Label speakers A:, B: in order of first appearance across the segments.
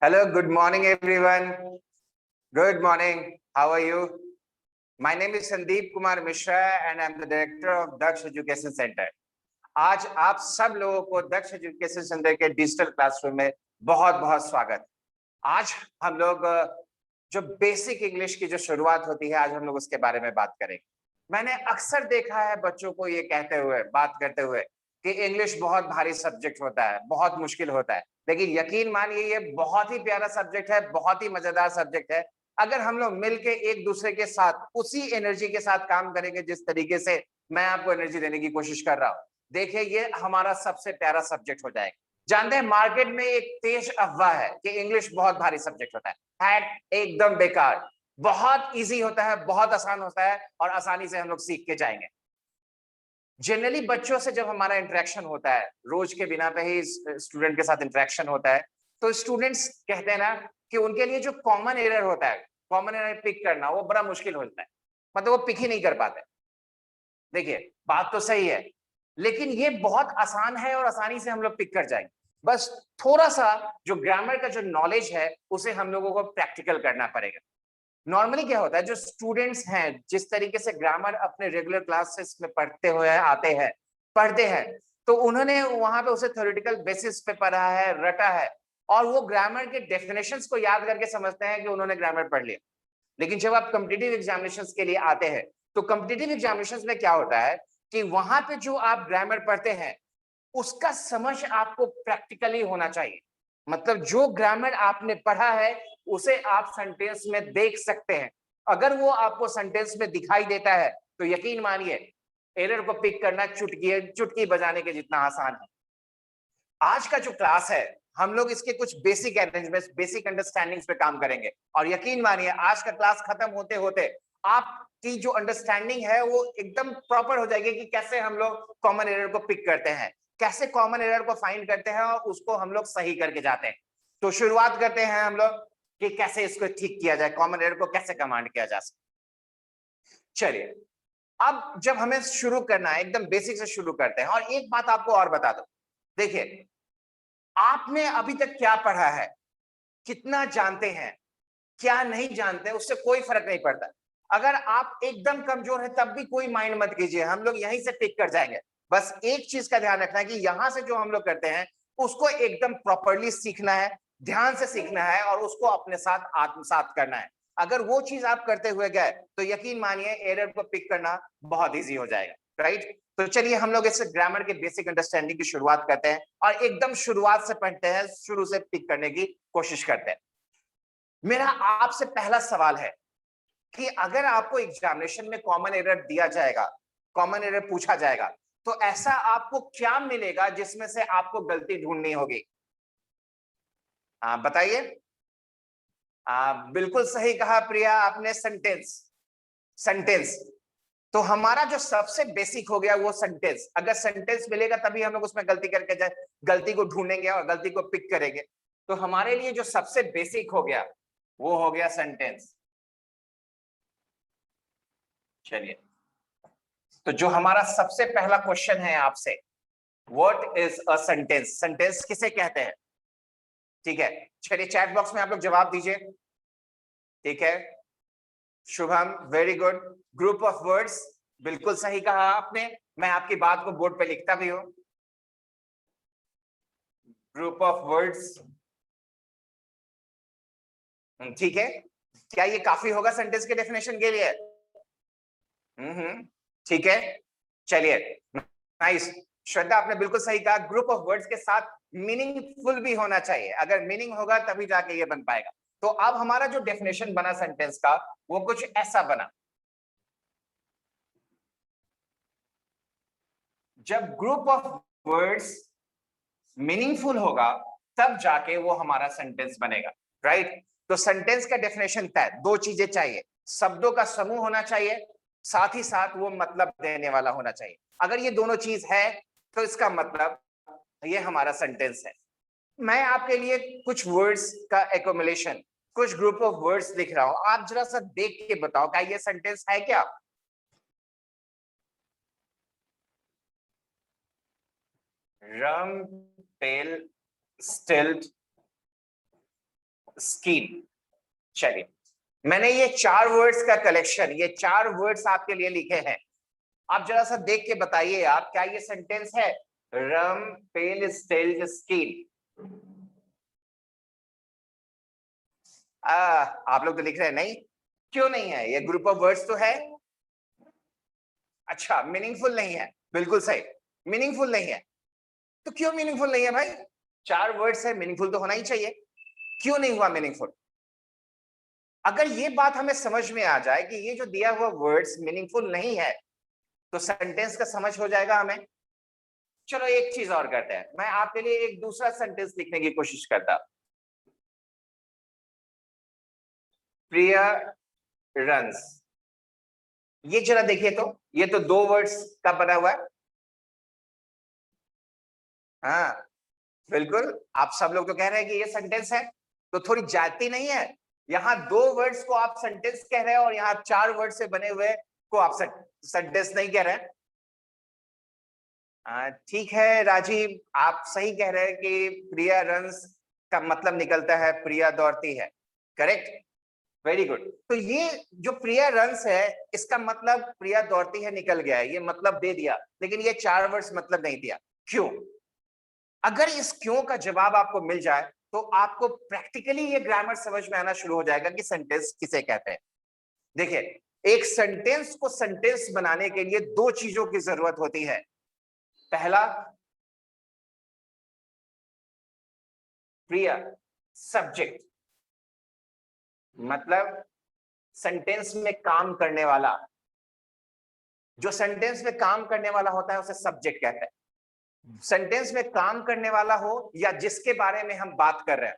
A: Hello, good morning, everyone. Good morning. How are you? My name is Sandeep Kumar Mishra and I'm the director of Daksh Education Center. आज आप सब लोगों को दक्ष education centre के digital classroom में बहुत बहुत स्वागत। आज हम लोग जो बेसिक इंग्लिश की जो शुरुआत होती है, आज हम लोग उसके बारे में बात करेंगे। मैंने अक्सर देखा है बच्चों को ये कहते हुए, बात करते हुए कि इंग्लिश बहुत भारी सब्जेक्ट होता है, बहुत मुश्किल होता है, लेकिन यकीन मानिए ये बहुत ही प्यारा सब्जेक्ट है, बहुत ही मजेदार सब्जेक्ट है। अगर हम लोग मिलके एक दूसरे के साथ उसी एनर्जी के साथ काम करेंगे जिस तरीके से मैं आपको एनर्जी देने की कोशिश कर रहा हूँ, देखिए ये हमारा सबसे प्यारा सब्जेक्ट हो जाएगा। जानते हैं मार्केट में एक तेज अफवाह है कि इंग्लिश बहुत भारी सब्जेक्ट होता है, एकदम बेकार। बहुत इजी होता है, बहुत आसान होता है और आसानी से हम लोग सीख के जाएंगे। जनरली बच्चों से जब हमारा इंटरेक्शन होता है, रोज के बिना पे ही स्टूडेंट के साथ इंटरेक्शन होता है, तो स्टूडेंट्स कहते हैं ना कि उनके लिए जो कॉमन एरर होता है, कॉमन एरर पिक करना वो बड़ा मुश्किल होता है। मतलब वो पिक ही नहीं कर पाते। देखिए बात तो सही है, लेकिन ये बहुत आसान है और आसानी से हम लोग पिक कर जाएंगे। बस थोड़ा सा जो ग्रामर का जो नॉलेज है उसे हम लोगों को प्रैक्टिकल करना पड़ेगा। नॉर्मली क्या होता है, जो स्टूडेंट्स हैं जिस तरीके से ग्रामर अपने रेगुलर क्लासेस में पढ़ते हुए आते हैं, पढ़ते हैं, तो उन्होंने वहां पे उसे थ्योरेटिकल बेसिस पे पढ़ा है, रटा है, और वो ग्रामर के डेफिनेशंस को याद करके समझते हैं कि उन्होंने ग्रामर पढ़ लिया। लेकिन जब आप कॉम्पिटिटिव एग्जामिनेशंस के लिए आते हैं, तो कॉम्पिटिटिव एग्जामिनेशंस में क्या होता है कि वहां पे जो आप ग्रामर पढ़ते हैं उसका समझ आपको प्रैक्टिकली होना चाहिए। मतलब जो ग्रामर आपने पढ़ा है उसे आप सेंटेंस में देख सकते हैं। अगर वो आपको सेंटेंस में दिखाई देता है तो यकीन मानिए एरर को पिक करना चुटकी चुटकी बजाने के जितना आसान है। आज का जो क्लास है हम लोग इसके कुछ बेसिक अरेंजमेंट्स, बेसिक अंडरस्टैंडिंग्स पे काम करेंगे, और यकीन मानिए आज का क्लास खत्म होते होते आपकी जो अंडरस्टैंडिंग है वो एकदम प्रॉपर हो जाएगी कि कैसे हम लोग कॉमन एरर को पिक करते हैं, कैसे कॉमन एरर को फाइंड करते हैं और उसको हम लोग सही करके जाते हैं। तो शुरुआत करते हैं हम लोग कि कैसे इसको ठीक किया जाए, कॉमन एरर को कैसे कमांड किया जा सकता। चलिए, अब जब हमें शुरू करना है एकदम बेसिक से शुरू करते हैं, और एक बात आपको और बता दो। देखिए, आपने अभी तक क्या पढ़ा है, कितना जानते हैं, क्या नहीं जानते, उससे कोई फर्क नहीं पड़ता। अगर आप एकदम कमजोर है तब भी कोई माइंड मत कीजिए, हम लोग यहीं से पिक कर जाएंगे। बस एक चीज का ध्यान रखना है कि यहां से जो हम लोग करते हैं उसको एकदम प्रॉपरली सीखना है, ध्यान से सीखना है और उसको अपने साथ आत्मसात करना है। अगर वो चीज आप करते हुए गए तो यकीन मानिए एरर को पिक करना बहुत इजी हो जाएगा। राइट, तो चलिए हम लोग इस ग्रामर के बेसिक अंडरस्टैंडिंग की शुरुआत करते हैं और एकदम शुरुआत से पढ़ते हैं, शुरू से पिक करने की कोशिश करते हैं। मेरा आपसे पहला सवाल है कि अगर आपको एग्जामिनेशन में कॉमन एरर दिया जाएगा, कॉमन एरर पूछा जाएगा, तो ऐसा आपको क्या मिलेगा जिसमें से आपको गलती ढूंढनी होगी? बताइए। बिल्कुल सही कहा प्रिया आपने, सेंटेंस। सेंटेंस तो हमारा जो सबसे बेसिक हो गया वो सेंटेंस। अगर सेंटेंस मिलेगा तभी हम लोग उसमें गलती करके जाए, गलती को ढूंढेंगे और गलती को पिक करेंगे। तो हमारे लिए जो सबसे बेसिक हो गया वो हो गया सेंटेंस। चलिए, तो जो हमारा सबसे पहला क्वेश्चन है आपसे, what is a sentence? Sentence किसे कहते हैं? ठीक है, चलिए चैट बॉक्स में आप लोग जवाब दीजिए। ठीक है, Shubham very good. Group of words, बिल्कुल सही कहा आपने, मैं आपकी बात को बोर्ड पे लिखता भी हूं। ग्रुप ऑफ वर्ड्स, ठीक है। क्या ये काफी होगा सेंटेंस के डेफिनेशन के लिए? ठीक है, चलिए, नाइस। श्रद्धा आपने बिल्कुल सही कहा, ग्रुप ऑफ वर्ड्स के साथ मीनिंगफुल भी होना चाहिए। अगर मीनिंग होगा तभी जाके ये बन पाएगा। तो अब हमारा जो डेफिनेशन बना सेंटेंस का वो कुछ ऐसा बना, जब ग्रुप ऑफ वर्ड्स मीनिंगफुल होगा तब जाके वो हमारा सेंटेंस बनेगा। राइट, तो सेंटेंस का डेफिनेशन तय, दो चीजें चाहिए, शब्दों का समूह होना चाहिए, साथ ही साथ वो मतलब देने वाला होना चाहिए। अगर ये दोनों चीज है तो इसका मतलब ये हमारा सेंटेंस है। मैं आपके लिए कुछ वर्ड्स का एकोमुलेशन, कुछ ग्रुप ऑफ वर्ड्स लिख रहा हूं, आप जरा सा देख के बताओ क्या ये सेंटेंस है क्या? रम, टेल, स्टिल्ट, स्किन। चलिए, मैंने ये 4 वर्ड्स का कलेक्शन, ये 4 वर्ड्स आपके लिए लिखे हैं। आप जरा सा देख के बताइए आप, क्या ये सेंटेंस है? रम पेल स्टेल्ड स्किन। आप लोग तो लिख रहे हैं नहीं। क्यों नहीं है? ये ग्रुप ऑफ वर्ड्स तो है। अच्छा, मीनिंगफुल नहीं है, बिल्कुल सही, मीनिंगफुल नहीं है। तो क्यों मीनिंगफुल नहीं है भाई? 4 वर्ड्स है, मीनिंगफुल तो होना ही चाहिए। क्यों नहीं हुआ मीनिंगफुल? अगर ये बात हमें समझ में आ जाए कि ये जो दिया हुआ वर्ड्स मीनिंगफुल नहीं है, तो सेंटेंस का समझ हो जाएगा हमें। चलो एक चीज और करते हैं, मैं आपके लिए एक दूसरा सेंटेंस लिखने की कोशिश करता। प्रिया रन्स। ये जरा देखिए तो, ये तो 2 वर्ड्स का बना हुआ है। हाँ, बिल्कुल, आप सब लोग तो कह रहे हैं कि ये सेंटेंस है, तो थोड़ी जाती नहीं है? यहाँ 2 वर्ड्स को आप सेंटेंस कह रहे हैं और यहाँ 4 वर्ड से बने हुए को आप सेंटेंस नहीं कह रहे हैं। ठीक है राजीव, आप सही कह रहे हैं कि प्रिया रन्स का मतलब निकलता है प्रिया दौड़ती है। Correct, very good. तो ये जो प्रिया रन्स है, इसका मतलब प्रिया दौड़ती है निकल गया है, ये मतलब दे दिया, लेकिन ये 4 वर्ड्स मतलब नहीं दिया। क्यों? अगर इस क्यों का जवाब आपको मिल जाए, तो आपको प्रैक्टिकली ये ग्रामर समझ में आना शुरू हो जाएगा कि सेंटेंस किसे कहते हैं। देखिए, एक सेंटेंस को सेंटेंस बनाने के लिए 2 चीजों की जरूरत होती है। पहला, प्रिया, सब्जेक्ट, मतलब सेंटेंस में काम करने वाला। जो सेंटेंस में काम करने वाला होता है उसे सब्जेक्ट कहते हैं। सेंटेंस में काम करने वाला हो या जिसके बारे में हम बात कर रहे हैं,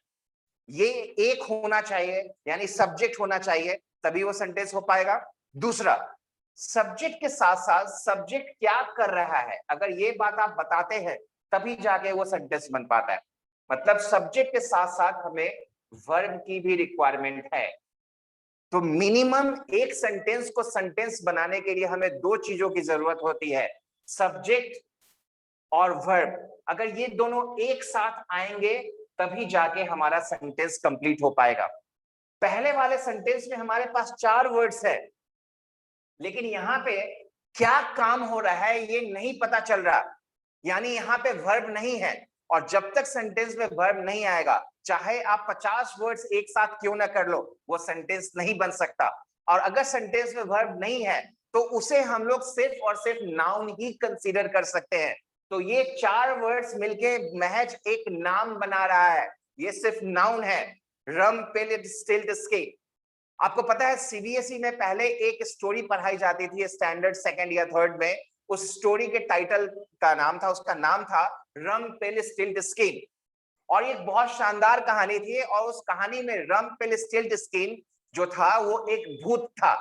A: ये एक होना चाहिए, यानी सब्जेक्ट होना चाहिए, तभी वो सेंटेंस हो पाएगा। दूसरा, सब्जेक्ट के साथ साथ सब्जेक्ट क्या कर रहा है, अगर ये बात आप बताते हैं, तभी जाके वो सेंटेंस बन पाता है। मतलब सब्जेक्ट के साथ साथ हमें वर्ब की भी रिक्वायरमेंट है। तो मिनिमम एक सेंटेंस को सेंटेंस बनाने के लिए हमें 2 चीजों की जरूरत होती है, सब्जेक्ट और वर्ब। अगर ये दोनों एक साथ आएंगे, तभी जाके हमारा सेंटेंस कंप्लीट हो पाएगा। पहले वाले सेंटेंस में हमारे पास 4 वर्ड्स है, लेकिन यहाँ पे क्या काम हो रहा है ये नहीं पता चल रहा, यानी यहाँ पे वर्ब नहीं है। और जब तक सेंटेंस में वर्ब नहीं आएगा, चाहे आप 50 वर्ड्स एक साथ क्यों ना कर लो, वो सेंटेंस नहीं बन सकता। और अगर सेंटेंस में वर्ब नहीं है, तो उसे हम लोग सिर्फ और सिर्फ नाउन ही कंसीडर कर सकते हैं। तो ये 4 वर्ड्स मिलके महज एक नाम बना रहा है, ये सिर्फ नाउन है। रम पेलिड स्टिल्ड स्केट। आपको पता है सीबीएसई में पहले एक स्टोरी पढ़ाई जाती थी स्टैंडर्ड 2nd या 3rd में, उस स्टोरी के टाइटल का नाम था, उसका नाम था रम पेल स्टिल्ड स्किन। और ये बहुत शानदार कहानी थी, और उस कहानी में रम पेल स्टिल्ड स्किन जो था वो एक भूत था।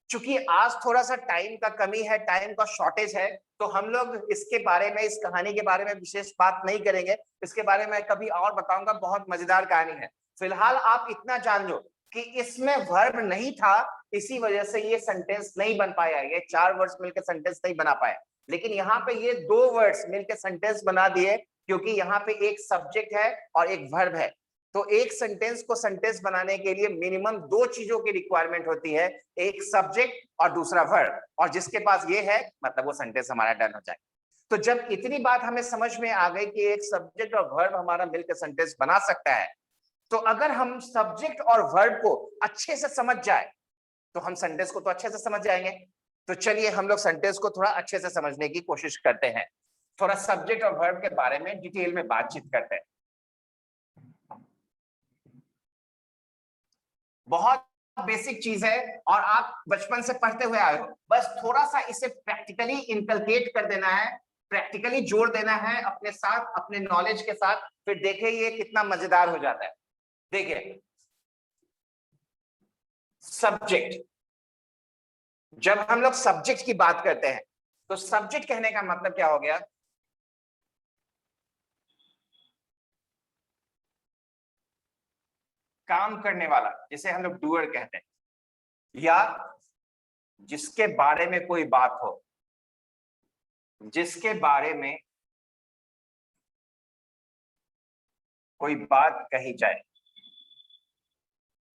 A: चूंकि आज थोड़ा सा टाइम का कमी है, टाइम का शॉर्टेज है, तो हम लोग इसके बारे में, इस कहानी के बारे में विशेष बात नहीं करेंगे। इसके बारे में कभी और बताऊंगा, बहुत मजेदार कहानी है। फिलहाल आप इतना जान लो कि इसमें वर्ब नहीं था, इसी वजह से ये सेंटेंस नहीं बन पाया, ये 4 वर्ड्स मिलकर सेंटेंस नहीं बना पाया। लेकिन यहाँ पे ये 2 वर्ड्स मिलकर सेंटेंस बना दिए, क्योंकि यहाँ पे एक सब्जेक्ट है और एक वर्ब है। तो एक सेंटेंस को सेंटेंस बनाने के लिए मिनिमम 2 चीजों की रिक्वायरमेंट होती है, एक सब्जेक्ट और दूसरा वर्ब, और जिसके पास ये है, मतलब वो सेंटेंस हमारा डन हो जाए। तो जब इतनी बात हमें समझ में आ गई कि एक सब्जेक्ट और वर्ब हमारा मिलकर सेंटेंस बना सकता है, तो अगर हम सब्जेक्ट और वर्ब को अच्छे से समझ जाए, तो हम सेंटेंस को तो अच्छे से समझ जाएंगे। तो चलिए हम लोग सेंटेंस को थोड़ा अच्छे से समझने की कोशिश करते हैं, थोड़ा सब्जेक्ट और वर्ब के बारे में डिटेल में बातचीत करते हैं। बहुत बेसिक चीज है, और आप बचपन से पढ़ते हुए आए हो, बस थोड़ा सा इसे प्रैक्टिकली इनकलकेट कर देना है, प्रैक्टिकली जोड़ देना है अपने साथ, अपने नॉलेज के साथ, फिर देखिए ये कितना मजेदार हो जाता है। देखिए, सब्जेक्ट, जब हम लोग सब्जेक्ट की बात करते हैं, तो सब्जेक्ट कहने का मतलब क्या हो गया? काम करने वाला, जिसे हम लोग डूअर कहते हैं, या जिसके बारे में कोई बात हो, जिसके बारे में कोई बात कही जाए।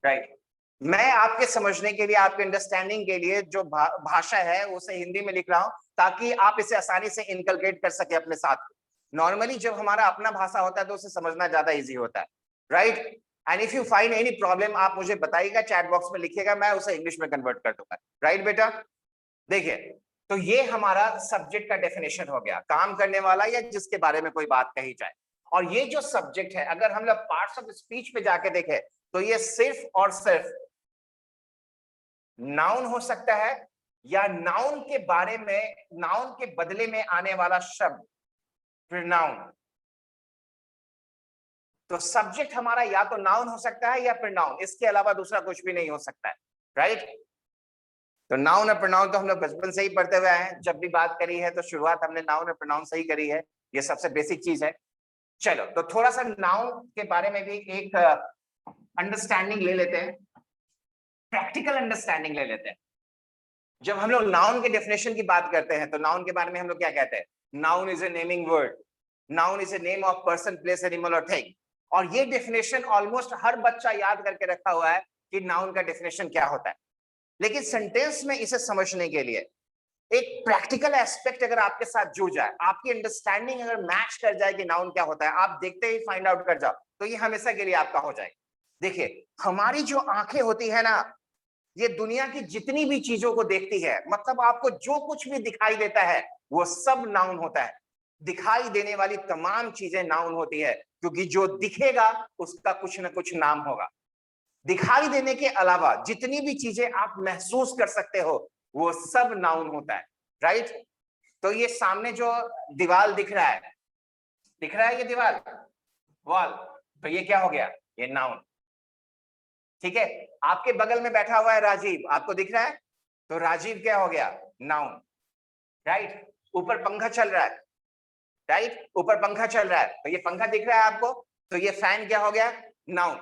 A: राइट। मैं आपके समझने के लिए, आपके अंडरस्टैंडिंग के लिए जो भाषा है उसे हिंदी में लिख रहा हूं, ताकि आप इसे आसानी से इनकलकेट कर सके अपने साथ। नॉर्मली जब हमारा अपना भाषा होता है तो उसे समझना ज्यादा इजी होता है, right. And if you find any problem, आप मुझे बताइएगा, चैट बॉक्स में लिखिएगा, मैं उसे इंग्लिश में कन्वर्ट कर दूंगा, राइट बेटा। देखिए, तो ये हमारा सब्जेक्ट का डेफिनेशन हो गया, काम करने वाला या जिसके बारे में कोई बात कही जाए। और ये जो सब्जेक्ट है, अगर हम लोग पार्ट्स ऑफ स्पीच पे जाके देखें तो ये सिर्फ और सिर्फ नाउन हो सकता है, या नाउन के बारे में, नाउन के बदले में आने वाला शब्द प्रोनाउन। तो सब्जेक्ट हमारा या तो नाउन हो सकता है या प्रोनाउन, इसके अलावा दूसरा कुछ भी नहीं हो सकता है, राइट। तो नाउन और प्रोनाउन तो हम लोग बचपन से ही पढ़ते हुए आए हैं, जब भी बात करी है तो शुरुआत हमने नाउन और प्रोनाउन से ही करी है, ये सबसे बेसिक चीज है। चलो, तो थोड़ा सा नाउन के बारे में भी एक अंडरस्टैंडिंग ले लेते हैं, प्रैक्टिकल अंडरस्टैंडिंग ले लेते हैं। जब हम लोग नाउन के डेफिनेशन की बात करते हैं तो नाउन के बारे में हम लोग क्या कहते हैं? Noun is a naming word, noun is a name of person, place, animal और थिंग। और ये डेफिनेशन ऑलमोस्ट हर बच्चा याद करके रखा हुआ है कि नाउन का डेफिनेशन क्या होता है। लेकिन सेंटेंस में इसे समझने के लिए एक प्रैक्टिकल एस्पेक्ट अगर आपके साथ जुड़ जाए, आपकी अंडरस्टैंडिंग अगर मैच कर जाए कि नाउन क्या होता है, आप देखते ही फाइंड आउट कर जाओ, तो ये हमेशा के लिए आपका हो जाएगा। देखिए, हमारी जो आंखें होती है ना, ये दुनिया की जितनी भी चीजों को देखती है, मतलब आपको जो कुछ भी दिखाई देता है वो सब नाउन होता है। दिखाई देने वाली तमाम चीजें नाउन होती है, क्योंकि जो दिखेगा उसका कुछ ना कुछ नाम होगा। दिखाई देने के अलावा जितनी भी चीजें आप महसूस कर सकते हो वो सब नाउन होता है, राइट। तो ये सामने जो दीवार दिख रहा है ये दीवार, वॉल, तो ये क्या हो गया? ये नाउन, ठीक है। आपके बगल में बैठा हुआ है राजीव, आपको दिख रहा है, तो राजीव क्या हो गया? Noun, right. ऊपर पंखा चल रहा है, राइट, ऊपर पंखा चल रहा है, तो ये पंखा दिख रहा है आपको, तो ये फैन क्या हो गया? नाउन।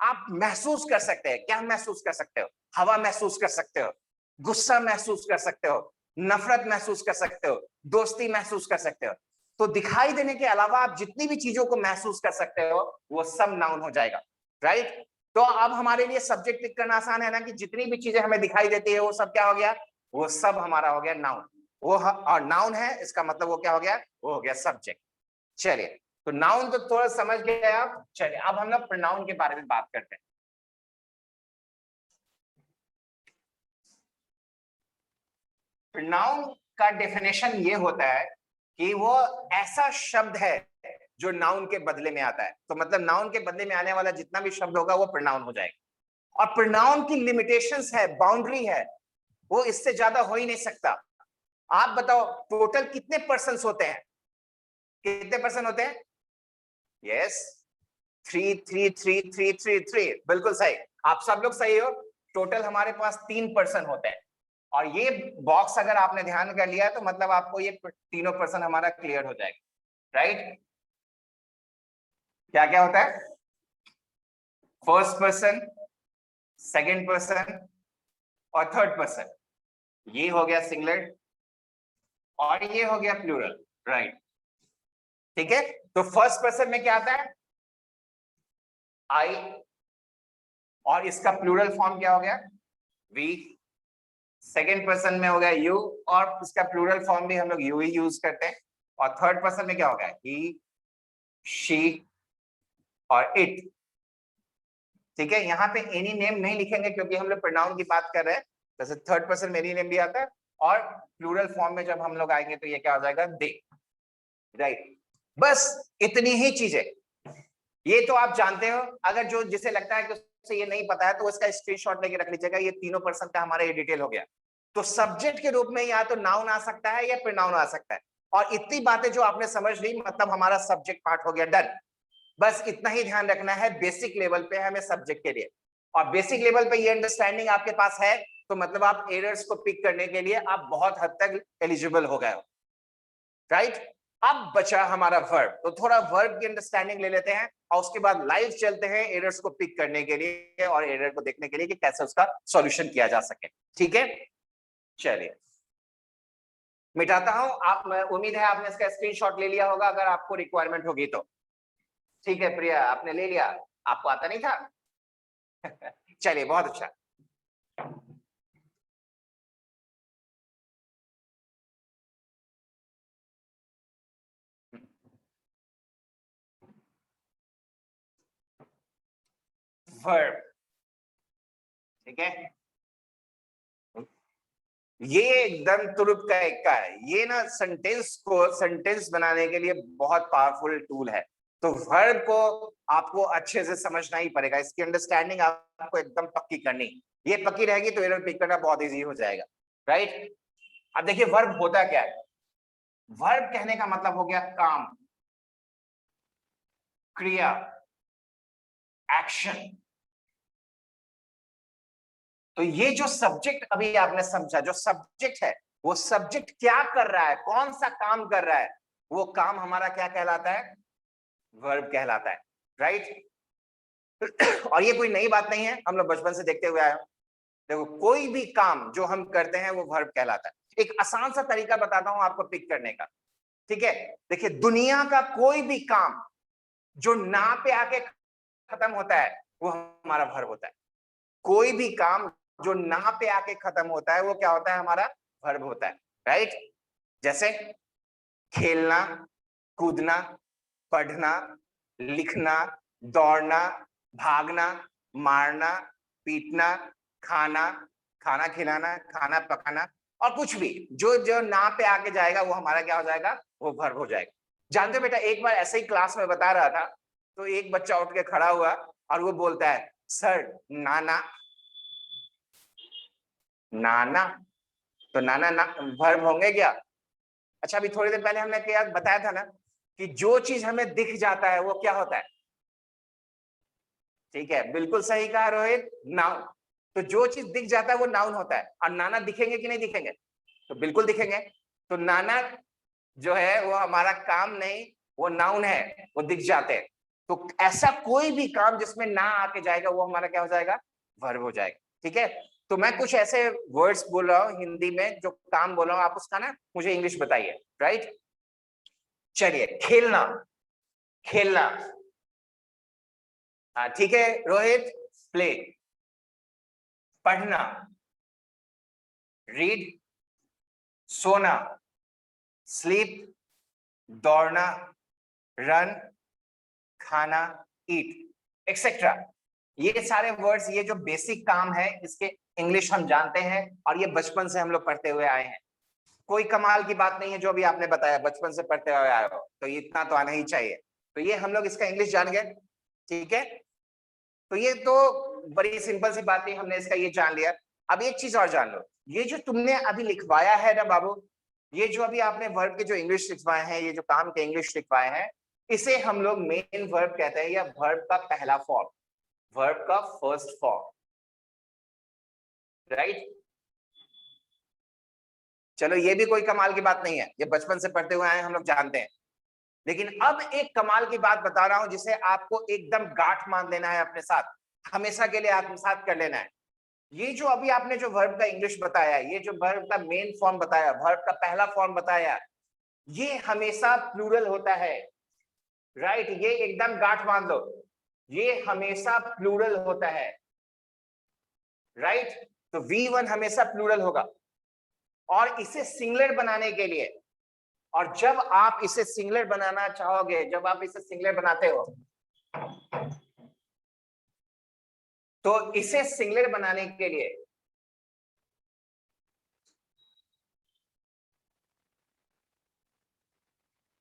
A: आप महसूस कर सकते हैं, क्या महसूस कर सकते हो? हवा महसूस कर सकते हो, गुस्सा महसूस कर सकते हो, नफरत महसूस कर सकते हो, दोस्ती महसूस कर सकते हो। तो दिखाई देने के अलावा आप जितनी भी चीजों को महसूस कर सकते हो वो सब नाउन हो जाएगा, राइट। तो अब हमारे लिए सब्जेक्ट टिक करना आसान है ना, कि जितनी भी चीजें हमें दिखाई देती है वो सब क्या हो गया? वो सब हमारा हो गया नाउन। वो और नाउन है, इसका मतलब वो क्या हो गया? वो हो गया सब्जेक्ट। चलिए, तो नाउन तो थोड़ा समझ गए आप। चलिए, अब हम लोग प्रोनाउन के बारे में बात करते हैं। प्रोनाउन का डेफिनेशन ये होता है कि वो ऐसा शब्द है जो नाउन के बदले में आता है। तो मतलब नाउन के बदले में आने वाला जितना भी शब्द होगा वो प्रोनाउन हो जाएगा। और प्रोनाउन की लिमिटेशंस है, बाउंड्री है, वो इससे ज्यादा हो ही नहीं सकता। आप बताओ, टोटल कितने पर्सन्स होते हैं? कितने पर्सन होते हैं? यस, 3 बिल्कुल सही, आप सब लोग सही हो। टोटल हमारे पास 3 पर्सन होते हैं। और ये बॉक्स अगर आपने ध्यान कर लिया तो मतलब आपको ये तीनों पर्सन हमारा क्लियर हो जाएगा, राइट। क्या क्या होता है? फर्स्ट पर्सन, सेकंड पर्सन और थर्ड पर्सन। ये हो गया सिंगुलर और ये हो गया प्लूरल, राइट। ठीक है, तो फर्स्ट पर्सन में क्या आता है? आई, और इसका प्लूरल फॉर्म क्या हो गया? वी। सेकेंड पर्सन में हो गया यू, और इसका प्लूरल फॉर्म भी हम लोग यू ही यूज करते हैं। और थर्ड पर्सन में क्या हो गया? ही, शी और इट। ठीक है, यहाँ पे एनी नेम नहीं लिखेंगे क्योंकि हम लोग प्रोनाउन की बात कर रहे हैं। जैसे थर्ड पर्सन में एनी नेम भी आता है, और प्लूरल फॉर्म में जब हम लोग आएंगे तो ये क्या हो जाएगा? दे, राइट। बस इतनी ही चीजें, ये तो आप जानते हो। अगर जो जिसे लगता है कि उसे ये नहीं पता है तो उसका स्क्रीनशॉट लेके रख लीजिएगा। ये तीनों पर्सन का हमारा ये डिटेल हो गया। तो सब्जेक्ट के रूप में या तो नाउन आ सकता है या प्रोनाउन आ सकता है। और इतनी बातें जो आपने समझ ली, मतलब हमारा सब्जेक्ट पार्ट हो गया डन। बस इतना ही ध्यान रखना है बेसिक लेवल पे हमें सब्जेक्ट के लिए। और बेसिक लेवल पे ये अंडरस्टैंडिंग आपके पास है तो मतलब आप एरर्स को पिक करने के लिए आप बहुत हद तक एलिजिबल हो गए हो, राइट। अब बचा हमारा वर्ब, तो थोड़ा वर्ब की अंडरस्टैंडिंग ले लेते हैं और उसके बाद लाइव चलते हैं एरर्स को पिक करने के लिए और एरर को देखने के लिए कि कैसे उसका सॉल्यूशन किया जा सके। ठीक है, चलिए मिटाता हूं। आप, उम्मीद है आपने इसका स्क्रीनशॉट ले लिया होगा अगर आपको रिक्वायरमेंट होगी तो। ठीक है प्रिया, आपने ले लिया? आपको आता नहीं था? चलिए, बहुत अच्छा। वर्ब, ठीक है, ये एकदम तुरुप का इक्का है। ये ना सेंटेंस को सेंटेंस बनाने के लिए बहुत पावरफुल टूल है। तो वर्ब को आपको अच्छे से समझना ही पड़ेगा, इसकी अंडरस्टैंडिंग आपको एकदम पक्की करनी। ये पक्की रहेगी तो एरर पिक करना बहुत इजी हो जाएगा, राइट। अब देखिए वर्ब होता क्या है। वर्ब कहने का मतलब हो गया काम, क्रिया, एक्शन। तो ये जो सब्जेक्ट अभी आपने समझा, जो सब्जेक्ट है, वो सब्जेक्ट क्या कर रहा है, कौन सा काम कर रहा है, वो काम हमारा क्या कहलाता है, वर्ब कहलाता है, राइट। और ये कोई नई बात नहीं है, हम लोग बचपन से देखते हुए आए हैं। देखो कोई भी काम जो हम करते हैं वो वर्ब कहलाता है। एक आसान सा तरीका बताता हूं आपको पिक करने का, ठीक है। देखिए दुनिया का कोई भी काम जो ना पे आके खत्म होता है वो हमारा वर्ब होता है। कोई भी काम जो ना पे आके खत्म होता है वो क्या होता है, हमारा वर्ब होता है, राइट। जैसे खेलना, कूदना, पढ़ना, लिखना, दौड़ना, भागना, मारना, पीटना, खाना, खाना खिलाना, खाना पकाना, और कुछ भी जो जो ना पे आके जाएगा वो हमारा क्या हो जाएगा, वो वर्ब हो जाएगा। जानते हो बेटा, एक बार ऐसे ही क्लास में बता रहा था तो एक बच्चा उठ के खड़ा हुआ और वो बोलता है, सर नाना। नाना, तो नाना ना वर्ब होंगे क्या? अच्छा अभी थोड़ी देर पहले हमने क्या बताया था ना कि जो चीज हमें दिख जाता है वो क्या होता है, ठीक है, बिल्कुल सही कहा रोहित, नाउन। तो जो चीज दिख जाता है वो नाउन होता है। और नाना दिखेंगे कि नहीं दिखेंगे? तो बिल्कुल दिखेंगे। तो नाना जो है वो हमारा काम नहीं, वो नाउन है, वो दिख जाते हैं। तो ऐसा कोई भी काम जिसमें ना आके जाएगा वो हमारा क्या हो जाएगा, वर्ब हो जाएगा, ठीक है। तो मैं कुछ ऐसे वर्ड्स बोल रहा हूँ हिंदी में जो काम बोल रहा हूँ, आप उसका ना मुझे इंग्लिश बताइए, राइट। चलिए खेलना, खेलना, हाँ ठीक है रोहित, प्ले। पढ़ना, रीड। सोना, स्लीप। दौड़ना, रन। खाना, ईट, एक्सेट्रा। ये सारे वर्ड्स, ये जो बेसिक काम है इसके इंग्लिश हम जानते हैं और ये बचपन से हम लोग पढ़ते हुए आए हैं। कोई कमाल की बात नहीं है जो भी आपने बताया, बचपन से पढ़ते हुए आए हो तो ये इतना तो आना ही चाहिए। तो ये हम लोग इसका इंग्लिश जान गए, ठीक है। तो ये तो बड़ी सिंपल सी बात है, हमने इसका ये जान लिया। अब एक चीज और जान लो, ये जो तुमने अभी लिखवाया है ना बाबू, ये जो अभी आपने वर्ब के जो इंग्लिश लिखवाए हैं, ये जो काम के इंग्लिश लिखवाए हैं, इसे हम लोग मेन वर्ब कहते हैं, या वर्ब का पहला फॉर्म, वर्ब का फर्स्ट फॉर्म, राइट। चलो ये भी कोई कमाल की बात नहीं है, ये बचपन से पढ़ते हुए आए हैं, हम लोग जानते हैं। लेकिन अब एक कमाल की बात बता रहा हूं जिसे आपको एकदम गांठ मान लेना है अपने साथ, हमेशा के लिए आत्मसात कर लेना है। ये जो अभी आपने जो वर्ब का इंग्लिश बताया, ये जो वर्ब का मेन फॉर्म बताया, वर्ब का पहला फॉर्म बताया, ये हमेशा प्लूरल होता है, राइट। ये एकदम गांठ मान लो, ये हमेशा प्लूरल होता है, राइट। तो V1 हमेशा प्लूरल होगा। और इसे सिंगुलर बनाने के लिए, और जब आप इसे सिंगुलर बनाना चाहोगे, जब आप इसे सिंगुलर बनाते हो, तो इसे सिंगुलर बनाने के लिए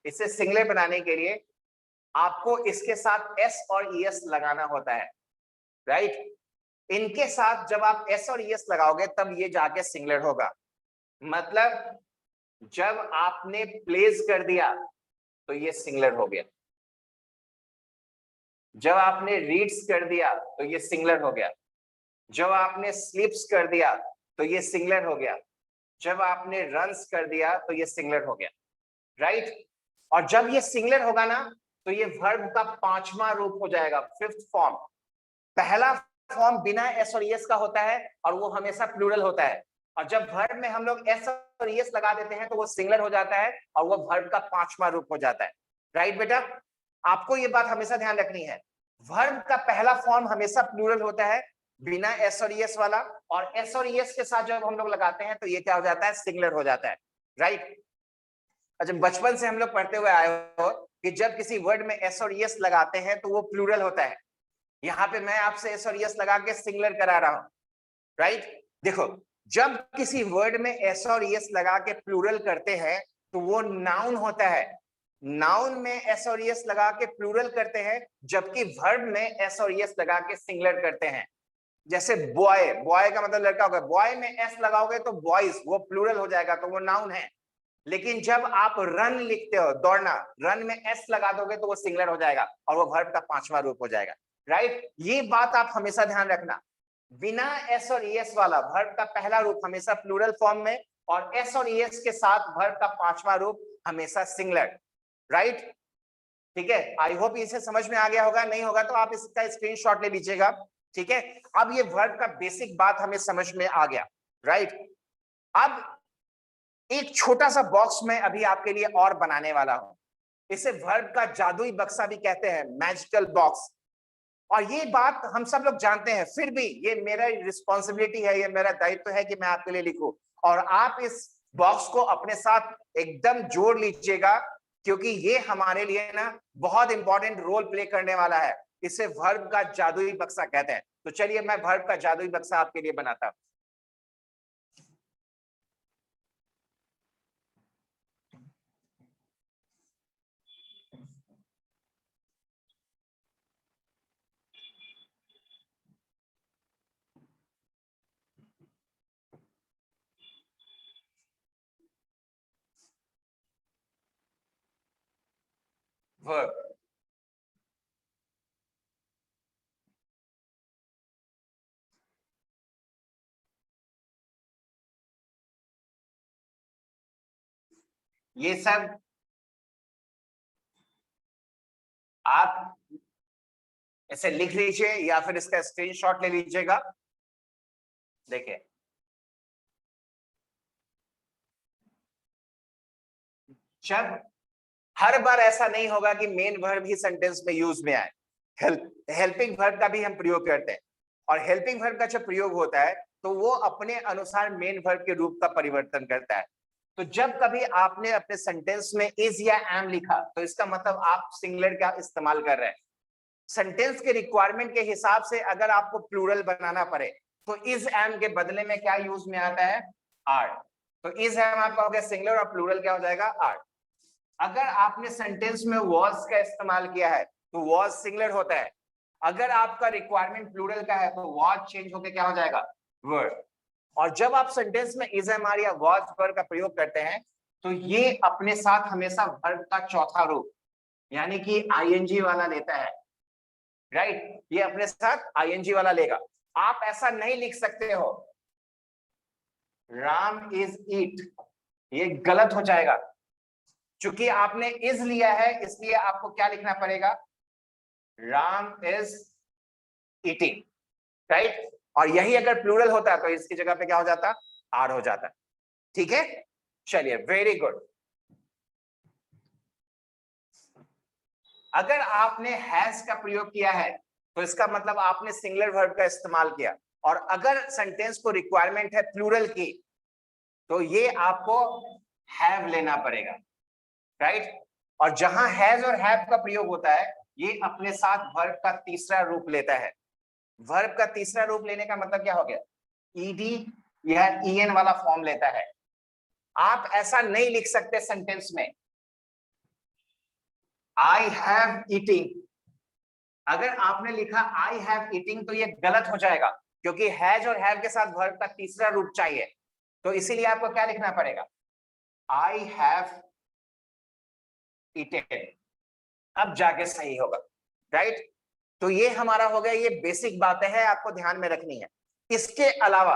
A: इसे सिंगुलर बनाने के लिए आपको इसके साथ s और es लगाना होता है, राइट। इनके साथ जब आप s और es लगाओगे तब ये जाके सिंगुलर होगा। मतलब जब आपने प्लेस कर दिया तो ये सिंगुलर हो गया, जब आपने रीड्स कर दिया तो ये सिंगुलर हो गया, जब आपने स्लिप्स कर दिया तो ये सिंगुलर हो गया, जब आपने रन्स कर दिया तो ये सिंगुलर हो गया, राइट। और जब ये सिंगुलर होगा ना तो ये वर्ब का पांचवा रूप हो जाएगा, फिफ्थ फॉर्म। पहला फॉर्म बिना एस और एस का होता है और वो हमेशा प्लूरल होता है, और जब वर्ब में हम लोग एस और एस लगा देते हैं तो वो सिंगुलर हो जाता है और वो वर्ब का पांचवा रूप हो जाता है, राइट बेटा। आपको ये बात हमेशा ध्यान रखनी है, वर्ब का पहला फॉर्म हमेशा प्लूरल होता है बिना एस और ईएस वाला, और एस और ईएस के साथ जब हम लोग लगाते हैं तो ये क्या हो जाता है, सिंगुलर हो जाता है, राइट। अच्छा, बचपन से हम लोग पढ़ते हुए आए हो कि जब किसी वर्ड में एस और ईएस लगाते हैं तो वो प्लूरल होता है। यहाँ पे मैं आपसे एस और ईएस लगा के सिंगुलर करा रहा हूं, राइट। देखो, जब किसी वर्ड में एस और ईएस लगा के प्लूरल करते हैं तो वो नाउन होता है। नाउन में एस और ईएस लगा के प्लूरल करते हैं, जबकि वर्ब में एस और ईएस लगा के सिंगुलर करते हैं। जैसे बॉय, बॉय का मतलब लड़का होगा, बॉय में एस लगाओगे तो बॉयज, वो प्लूरल हो जाएगा, तो वो नाउन है। लेकिन जब आप रन लिखते हो, दौड़ना, रन में एस लगा दोगे तो वो सिंगुलर हो जाएगा और वो वर्ब का 5वां रूप हो जाएगा, राइट। ये बात आप हमेशा ध्यान रखना, बिना एस और ईएस वाला वर्ब का पहला रूप हमेशा प्लूरल फॉर्म में, और एस और ईएस के साथ वर्ब का 5वां रूप हमेशा सिंगुलर, राइट। ठीक है, आई होप इसे समझ में आ गया होगा, नहीं होगा तो आप इसका स्क्रीनशॉट ले लीजिएगा, ठीक है। अब ये वर्ब का बेसिक बात हमें समझ में आ गया, राइट। अब एक छोटा सा बॉक्स में अभी आपके लिए और बनाने वाला हूं, इसे वर्ब का जादुई बक्सा भी कहते हैं, मैजिकल बॉक्स। और ये बात हम सब लोग जानते हैं, फिर भी ये मेरा रिस्पॉन्सिबिलिटी है, ये मेरा दायित्व है कि मैं आपके लिए लिखूं, और आप इस बॉक्स को अपने साथ एकदम जोड़ लीजिएगा, क्योंकि ये हमारे लिए ना बहुत इंपॉर्टेंट रोल प्ले करने वाला है। इसे वर्ब का जादुई बक्सा कहते हैं। तो चलिए मैं वर्ब का जादुई बक्सा आपके लिए बनाता हूं। वर्ब, ये सब आप इसे लिख लीजिए या फिर इसका स्क्रीनशॉट ले लीजिएगा। देखिए, जब हर बार ऐसा नहीं होगा कि मेन वर्ब ही सेंटेंस में यूज में आए, हेल्पिंग वर्ब का भी हम प्रयोग करते हैं, और हेल्पिंग वर्ब का जब प्रयोग होता है तो वो अपने अनुसार मेन वर्ब के रूप का परिवर्तन करता है। तो जब कभी आपने अपने सेंटेंस में इज या एम लिखा तो इसका मतलब आप सिंगुलर का इस्तेमाल कर रहे हैं। सेंटेंस के रिक्वायरमेंट के हिसाब से अगर आपको प्लूरल बनाना पड़े तो इज एम के बदले में क्या यूज में आता है, आर। तो इज एम आपका हो गया सिंगुलर और प्लूरल क्या हो जाएगा, आर। अगर आपने सेंटेंस में वॉज का इस्तेमाल किया है तो वॉज सिंगुलर होता है। अगर आपका रिक्वायरमेंट प्लूरल का है तो वॉज चेंज होकर क्या हो जाएगा, वर्ड। और जब आप सेंटेंस में इज एम आर या वॉज वर्ब का प्रयोग करते हैं तो ये अपने साथ हमेशा वर्ब का चौथा रूप यानी कि आईएनजी वाला लेता है, राइट। ये अपने साथ आईएनजी वाला लेगा। आप ऐसा नहीं लिख सकते हो राम इज ईट, ये गलत हो जाएगा। चूंकि आपने इज लिया है इसलिए आपको क्या लिखना पड़ेगा, राम इज ईटिंग, राइट। और यही अगर प्लूरल होता तो इसकी जगह पे क्या हो जाता, आर हो जाता। ठीक है, चलिए, वेरी गुड। अगर आपने हैज का प्रयोग किया है तो इसका मतलब आपने सिंगुलर वर्ब का इस्तेमाल किया, और अगर सेंटेंस को रिक्वायरमेंट है प्लूरल की तो ये आपको हैव लेना पड़ेगा, राइट। और जहां हैज और हैव का प्रयोग होता है ये अपने साथ वर्ब का तीसरा रूप लेता है। वर्ब का तीसरा रूप लेने का मतलब क्या हो गया, ईडी या ईएन वाला फॉर्म लेता है। आप ऐसा नहीं लिख सकते सेंटेंस में आई हैव ईटिंग। अगर आपने लिखा आई हैव ईटिंग तो ये गलत हो जाएगा, क्योंकि हैज और हैव के साथ वर्ब का तीसरा रूप चाहिए। तो इसीलिए आपको क्या लिखना पड़ेगा, आई हैव ईटेन, अब जाके सही होगा, राइट। तो ये हमारा हो गया, ये बेसिक बातें हैं आपको ध्यान में रखनी है। इसके अलावा,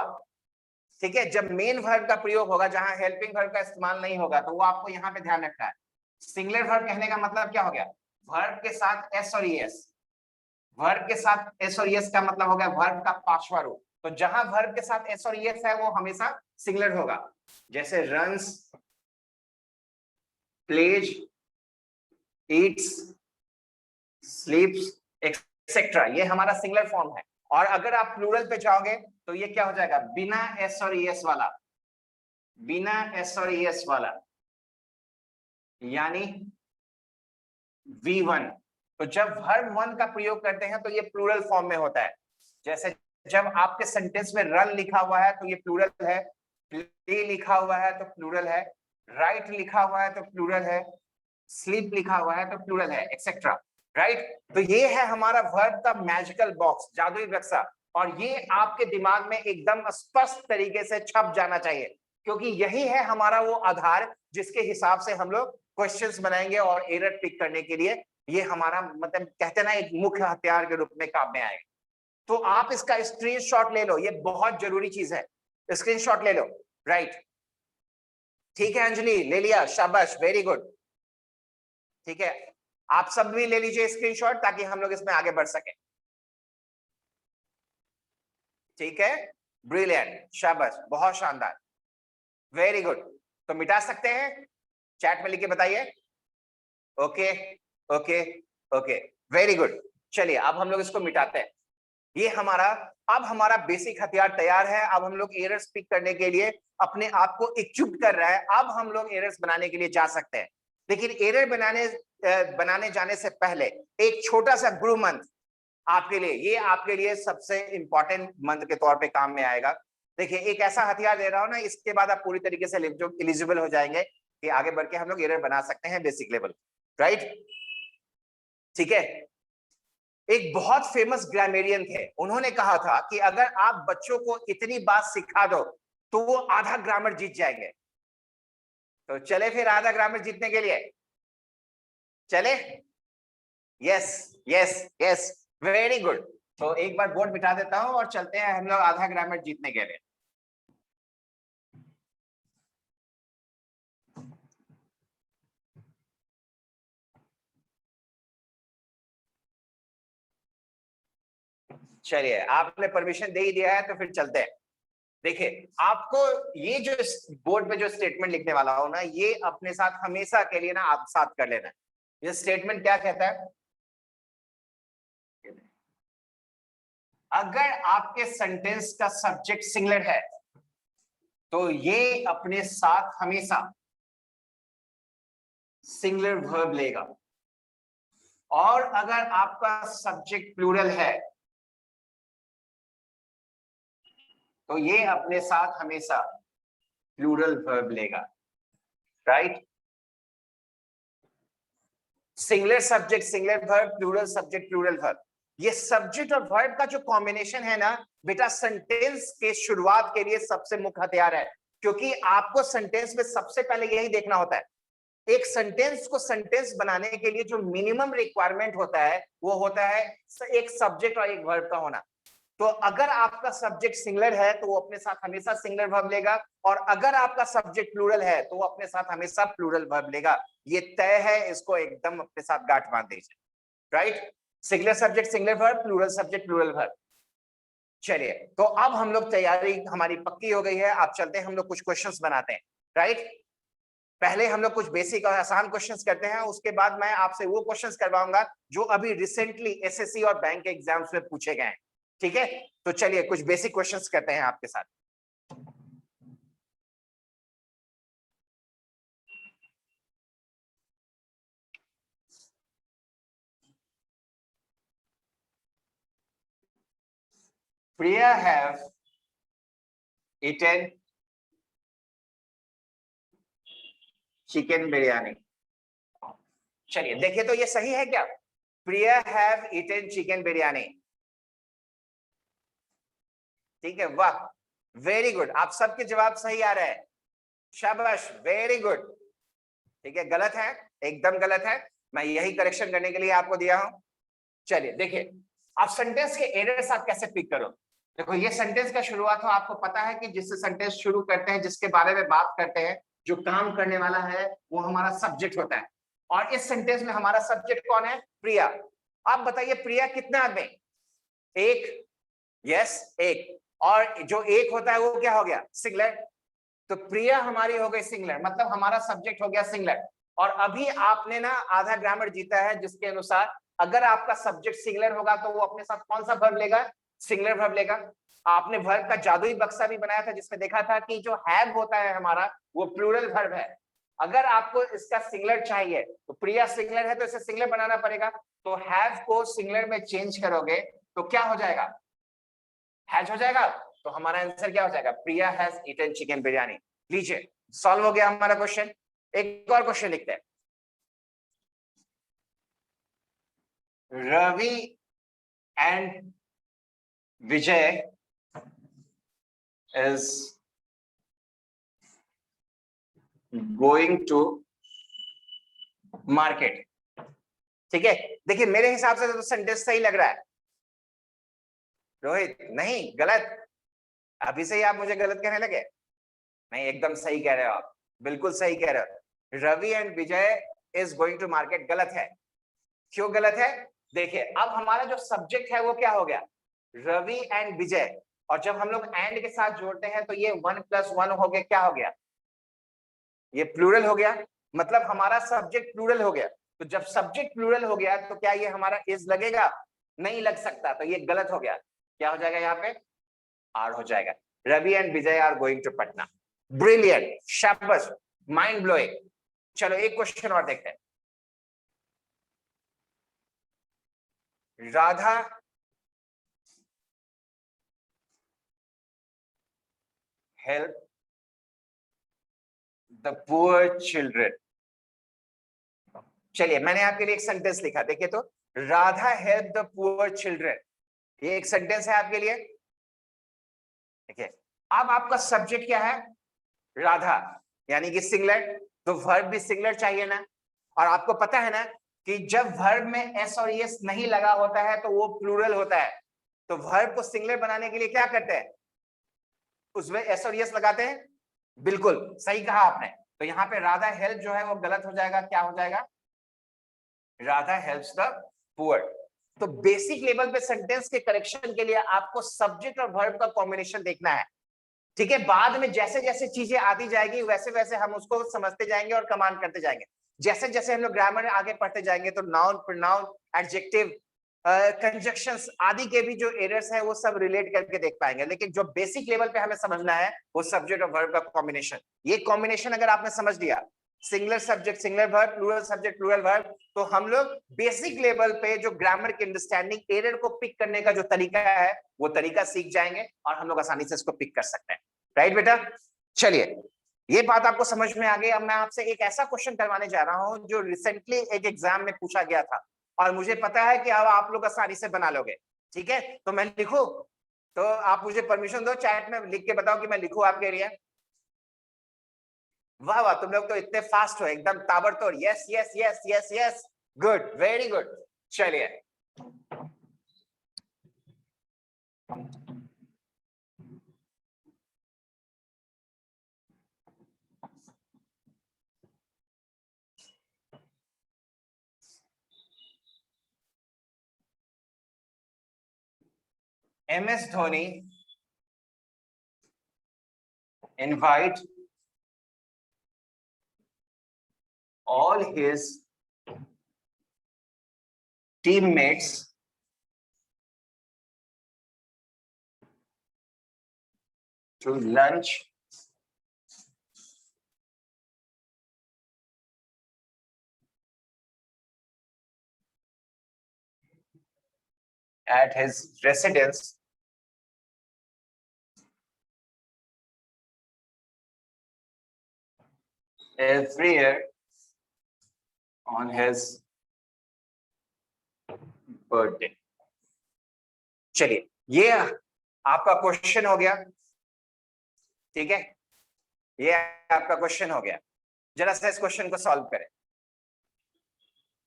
A: ठीक है, जब मेन वर्ब का प्रयोग होगा जहां हेल्पिंग वर्ब का इस्तेमाल नहीं होगा तो वो आपको यहाँ पे ध्यान रखना है। सिंगुलर वर्ब कहने का मतलब क्या हो गया, वर्ब के साथ एस और ईएस। वर्ब के साथ एस और ईएस का मतलब हो गया वर्ब का 5वां रूप। तो जहां वर्ब के साथ एस और ईएस है वो हमेशा सिंगुलर होगा, जैसे runs, plays, eats, sleeps, etcetera, ये हमारा सिंगुलर फॉर्म है। और अगर आप प्लूरल पे जाओगे तो ये क्या हो जाएगा, बिना एस और ईएस वाला, बिना एस और ईएस वाला, यानी V1। तो जब वर्ब वन का प्रयोग करते हैं तो ये प्लूरल फॉर्म में होता है। जैसे जब आपके सेंटेंस में रन लिखा हुआ है तो ये प्लूरल है, प्ले लिखा हुआ है तो प्लूरल है, राइट लिखा हुआ है तो प्लूरल है, स्लीप लिखा हुआ है तो प्लूरल है, एक्सेट्रा। राइट, तो ये है हमारा वर्ब का मैजिकल बॉक्स, जादुई बक्सा, और ये आपके दिमाग में एकदम स्पष्ट तरीके से छप जाना चाहिए, क्योंकि यही है हमारा वो आधार जिसके हिसाब से हम लोग क्वेश्चंस बनाएंगे और एरर पिक करने के लिए ये हमारा मतलब कहते ना एक मुख्य हथियार के रूप में काम में आएगा। तो आप इसका स्क्रीनशॉट ले लो, ये बहुत जरूरी चीज है, स्क्रीनशॉट ले लो। राइट, ठीक है अंजलि, ले लिया, शाबाश, वेरी गुड। ठीक है, आप सब भी ले लीजिए स्क्रीनशॉट ताकि हम लोग इसमें आगे बढ़ सके। ठीक है, ब्रिलियंट, शाबाश, बहुत शानदार, वेरी गुड। तो मिटा सकते हैं, चैट में लिख के बताइए। Okay okay okay, very good. चलिए अब हम लोग इसको मिटाते हैं। ये हमारा अब हमारा बेसिक हथियार तैयार है। अब हम लोग एरर्स पिक करने के लिए अपने आप को इक्विप कर रहा है। अब हम लोग एरर्स बनाने के लिए जा सकते हैं, लेकिन एरर बनाने जाने से पहले एक छोटा सा गुरु मंत्र आपके लिए, ये आपके लिए सबसे इंपॉर्टेंट मंत्र के तौर पे काम में आएगा। देखिए, एक ऐसा हथियार दे रहा हूं ना, इसके बाद आप पूरी तरीके से एलिजिबल हो जाएंगे कि आगे बढ़ के हम लोग एरर बना सकते हैं बेसिक लेवल। राइट, ठीक है। एक बहुत फेमस ग्रामेरियन थे, उन्होंने कहा था कि अगर आप बच्चों को इतनी बात सिखा दो तो वो आधा ग्रामर जीत जाएंगे। तो चले फिर आधा ग्रामर जीतने के लिए, चले? Yes yes yes, very good. तो एक बार बोर्ड मिटा देता हूं और चलते हैं हम लोग आधा ग्रामर जीतने के लिए। चलिए, आपने परमिशन दे ही दिया है तो फिर चलते हैं। देखिए, आपको ये जो बोर्ड पे जो स्टेटमेंट लिखने वाला हो ना, ये अपने साथ हमेशा के लिए ना आप साथ कर लेना। ये स्टेटमेंट क्या कहता है, अगर आपके सेंटेंस का सब्जेक्ट सिंगुलर है तो ये अपने साथ हमेशा सिंगुलर वर्ब लेगा, और अगर आपका सब्जेक्ट प्लूरल है तो ये अपने साथ हमेशा प्लूरल वर्ब लेगा। Right, singular subject singular verb, plural subject plural verb, ये सब्जेक्ट और वर्ब का जो कॉम्बिनेशन है ना बेटा, सेंटेंस के शुरुआत के लिए सबसे मुख्य हथियार है, क्योंकि आपको सेंटेंस में सबसे पहले यही देखना होता है। एक सेंटेंस को सेंटेंस बनाने के लिए जो मिनिमम रिक्वायरमेंट होता है वो होता है एक सब्जेक्ट और एक वर्ब का होना। तो अगर आपका सब्जेक्ट सिंगुलर है तो वो अपने साथ हमेशा सिंगुलर वर्ब लेगा, और अगर आपका सब्जेक्ट प्लूरल है तो वो अपने साथ हमेशा प्लूरल वर्ब लेगा। ये तय है, इसको एकदम अपने साथ गांठ बांध दीजिए। Right, singular subject singular verb, plural subject plural verb. चलिए, तो अब हम लोग तैयारी हमारी पक्की हो गई है। आप चलते हैं, हम लोग कुछ क्वेश्चंस बनाते हैं। राइट, पहले हम लोग कुछ बेसिक और आसान क्वेश्चंस करते हैं, उसके बाद मैं आपसे वो क्वेश्चंस करवाऊंगा जो अभी रिसेंटली एसएससी और बैंक के एग्जाम्स में पूछे गए हैं। ठीक है, तो चलिए कुछ बेसिक क्वेश्चंस करते हैं आपके साथ। Priya have eaten chicken biryani. चलिए देखिए, तो ये सही है क्या? प्रिया हैव ईटन चिकन बिरयानी। ठीक है, वाह, वेरी गुड, आप सबके जवाब सही आ रहे हैं, शाबाश, वेरी गुड। ठीक है, गलत है, एकदम गलत है, मैं यही करेक्शन करने के लिए आपको दिया हूं। चलिए देखिए, आप सेंटेंस के एरर्स आप कैसे पिक करो। देखो, ये सेंटेंस का शुरुआत हो, आपको पता है कि जिससे सेंटेंस शुरू करते हैं, जिसके बारे में बात करते हैं, जो काम करने वाला है वो हमारा सब्जेक्ट होता है, और इस सेंटेंस में हमारा सब्जेक्ट कौन है? प्रिया। आप बताइए, प्रिया कितना आदमी? एक, यस, एक, और जो एक होता है वो क्या हो गया? सिंगुलर। तो प्रिया हमारी हो गई सिंगुलर, मतलब हमारा सब्जेक्ट हो गया सिंगुलर। और अभी आपने ना आधा ग्रामर जीता है, जिसके अनुसार अगर आपका सब्जेक्ट सिंगुलर होगा तो वो अपने साथ कौन सा वर्ब लेगा? सिंगुलर वर्ब लेगा। आपने वर्ब का जादुई बक्सा भी बनाया था जिसमें देखा था कि जो हैव होता है हमारा वो प्लूरल वर्ब है। अगर आपको इसका सिंगुलर चाहिए तो प्रिया सिंगुलर है तो इसे सिंगुलर बनाना पड़ेगा। तो हैव को सिंगुलर में चेंज करोगे तो क्या हो जाएगा, हैज हो जाएगा। तो हमारा आंसर क्या हो जाएगा, प्रिया हैज ईटन चिकन बिरयानी। लीजिए सॉल्व हो गया हमारा क्वेश्चन। एक और क्वेश्चन लिखते हैं। Ravi and Vijay is going to market। ठीक है, देखिए मेरे हिसाब से तो सेंटेंस सही लग रहा है। रोहित नहीं, गलत। अभी से ही आप मुझे गलत कहने लगे। नहीं, एकदम सही कह रहे हो आप, बिल्कुल सही कह रहे हो। Ravi and Vijay is going to market गलत है। क्यों गलत है, देखिए अब हमारा जो सब्जेक्ट है वो क्या हो गया, रवि एंड विजय। और जब हम लोग एंड के साथ जोड़ते हैं तो ये 1 + 1 हो गया, क्या हो गया, ये प्लूरल हो गया। मतलब हमारा सब्जेक्ट प्लूरल हो गया। तो जब सब्जेक्ट प्लूरल हो गया तो क्या ये हमारा इज लगेगा, नहीं लग सकता। तो ये गलत हो गया। क्या हो जाएगा यहाँ पे, आर हो जाएगा। Ravi and Vijay are going to Patna. Brilliant, शाबाश, माइंड ब्लोइंग। चलो एक क्वेश्चन और देखते हैं। Radha help the poor children. चलिए मैंने आपके लिए एक सेंटेंस लिखा, देखिए तो, Radha help the poor children, ये एक सेंटेंस है आपके लिए। देखिए अब आपका सब्जेक्ट क्या है, राधा, यानी कि सिंगुलर, तो वर्ब भी सिंगुलर चाहिए ना। और आपको पता है ना कि जब वर्ब में एस और एस नहीं लगा होता है तो वो प्लूरल होता है। तो वर्ब को सिंगुलर बनाने के लिए क्या करते हैं, उसमें एस और एस लगाते हैं। बिल्कुल सही कहा आपने। तो यहाँ पे राधा हेल्प जो है वो गलत हो जाएगा, क्या हो जाएगा, राधा हेल्प्स द पुअर। तो बेसिक लेवल पे सेंटेंस के करेक्शन के लिए आपको सब्जेक्ट और वर्ब का कॉम्बिनेशन देखना है। ठीक है, बाद में जैसे जैसे चीजें आती जाएगी वैसे वैसे हम उसको समझते जाएंगे और कमांड करते जाएंगे। जैसे जैसे हम लोग ग्रामर में आगे पढ़ते जाएंगे तो नाउन, प्रोनाउन, एडजेक्टिव, कंजक्शंस आदि के भी जो एरर्स है वो सब रिलेट करके देख पाएंगे। लेकिन जो बेसिक लेवल पे हमें समझना है वो सब्जेक्ट और वर्ब का कॉम्बिनेशन। ये कॉम्बिनेशन अगर आपने समझ लिया, singular subject singular verb, plural subject plural verb, तो हम लोग बेसिक लेवल पे जो ग्रामर की अंडरस्टैंडिंग, एरर को पिक करने का जो तरीका है वो तरीका सीख जाएंगे और हम लोग आसानी से इसको पिक कर सकते हैं। राइट बेटा, चलिए ये बात आपको समझ में आ गई। अब मैं आपसे एक ऐसा क्वेश्चन करवाने जा रहा हूं जो रिसेंटली एक एग्जाम में पूछा गया था और मुझे पता है कि अब आप लोग आसानी से बना लोगे। ठीक है, तो मैं लिखूं, तो आप मुझे परमिशन दो, चैट में लिख के बताओ कि मैं लिखूं आपके लिए। वाह वाह, तुम लोग तो इतने फास्ट हो, एकदम ताबड़तोड़। Yes yes yes yes yes, good, very good. चलिए MS Dhoni invite all his teammates to lunch at his residence every year on his birthday. चलिए ये आपका क्वेश्चन हो गया। ठीक है, ये आपका क्वेश्चन हो गया। जरा सा इस क्वेश्चन को सॉल्व करें।